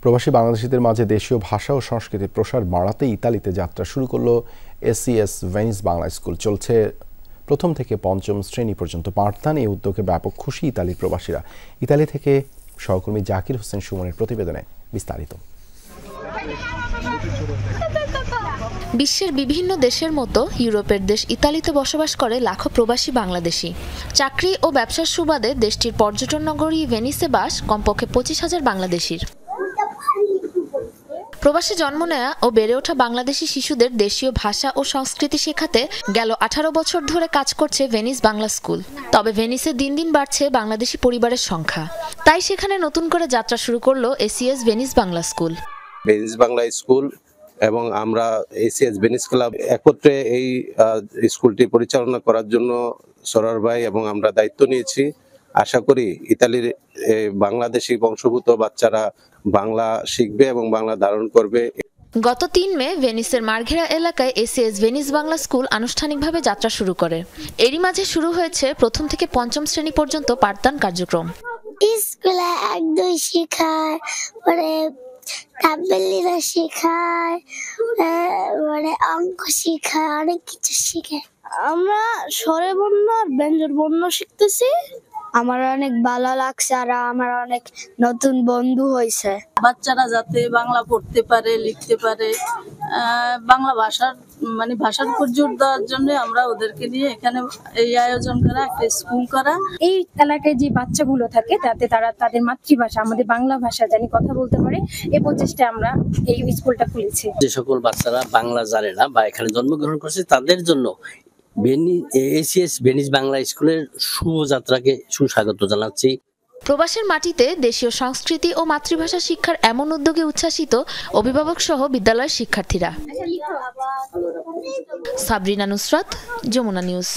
প্রবাসী বাংলাদেশিদের মাঝে দেশীয় ভাষা ও সংস্কৃতির প্রসার বাড়াতে ইতালিতে যাত্রা শুরু করলো এসিএস ভেনিস বাংলা স্কুল। চলছে প্রথম থেকে পঞ্চম শ্রেণী পর্যন্ত পাঠদান। এই উদ্যোগে ব্যাপক খুশি ইতালির প্রবাসীরা। ইতালি থেকে সহকর্মী জাকির হোসেন সুমনের প্রতিবেদনে বিস্তারিত। বিশ্বের বিভিন্ন দেশের মতো ইউরোপের দেশ ইতালিতে বসবাস করে লাখো প্রবাসী বাংলাদেশি। চাকরি ও ব্যবসার সুবাদে দেশটির পর্যটন নগরী ভেনিসে বাস কমপক্ষে 25,000 বাংলাদেশির। প্রবাসে জন্ম নেয়া ও বেড়ে ওঠা বাংলাদেশি শিশুদের দেশীয় ভাষা ও সংস্কৃতি শেখাতে গেল 18 বছর ধরে কাজ করছে ভেনিস বাংলা স্কুল। তবে ভেনিসে দিন দিন বাড়ছে বাংলাদেশি পরিবারের সংখ্যা, তাই সেখানে নতুন করে যাত্রা শুরু করলো ACS Venice Bangla school. Venice Bangla school এবং আমরা এসিএস ভেনিস ক্লাব একত্রে এই স্কুলটি পরিচালনা করার জন্য সরার ভাই এবং আমরা দায়িত্ব নিয়েছি। আশা করি ইতালির বাংলাদেশি বংশোদ্ভূত বাচ্চারা বাংলা শিখবে এবং বাংলা ধারণ করবে। গত 3 মে ভেনিসের মার্ঘেরা এলাকায় এসিএস ভেনিস বাংলা স্কুল আনুষ্ঠানিকভাবে যাত্রা শুরু করে। এরই মাঝে শুরু হয়েছে প্রথম থেকে পঞ্চম শ্রেণী পর্যন্ত পাঠদান কার্যক্রম। স্কুলে 1-2 শেখায়, পরে তাবেলিরা শেখায়, পরে অঙ্ক শেখায়, অনেক কিছু শেখায়। আমরা স্বরে বর্ণ আর ব্যঞ্জন বর্ণ শিখতেছি। আমার অনেক ভালো লাগছে আর আমার অনেক নতুন বন্ধু হয়েছে। বাচ্চারা যাতে বাংলা পড়তে পারে, লিখতে পারে, বাংলা ভাষার উপর জোর দেওয়ার জন্য আমরা ওদেরকে নিয়ে এখানে এই আয়োজন করা, একটা স্কুল করা। এই এলাকায় যে বাচ্চাগুলো থাকে তাতে তারা তাদের মাতৃভাষা আমাদের বাংলা ভাষা জানি কথা বলতে পারে, এই প্রচেষ্টায় আমরা এই স্কুলটা খুলেছি। যে সকল বাচ্চারা বাংলা জানে না বা এখানে জন্মগ্রহণ করছে তাদের জন্য এসিএস ভেনিস বাংলা স্কুলের শুভযাত্রাকে সুস্বাগত জানাচ্ছি। প্রবাসের মাটিতে দেশীয় সংস্কৃতি ও মাতৃভাষা শিক্ষার এমন উদ্যোগে উচ্ছ্বাসিত অভিভাবক সহ বিদ্যালয়ের শিক্ষার্থীরা। সাবরিনা নুসরাত, যমুনা নিউজ।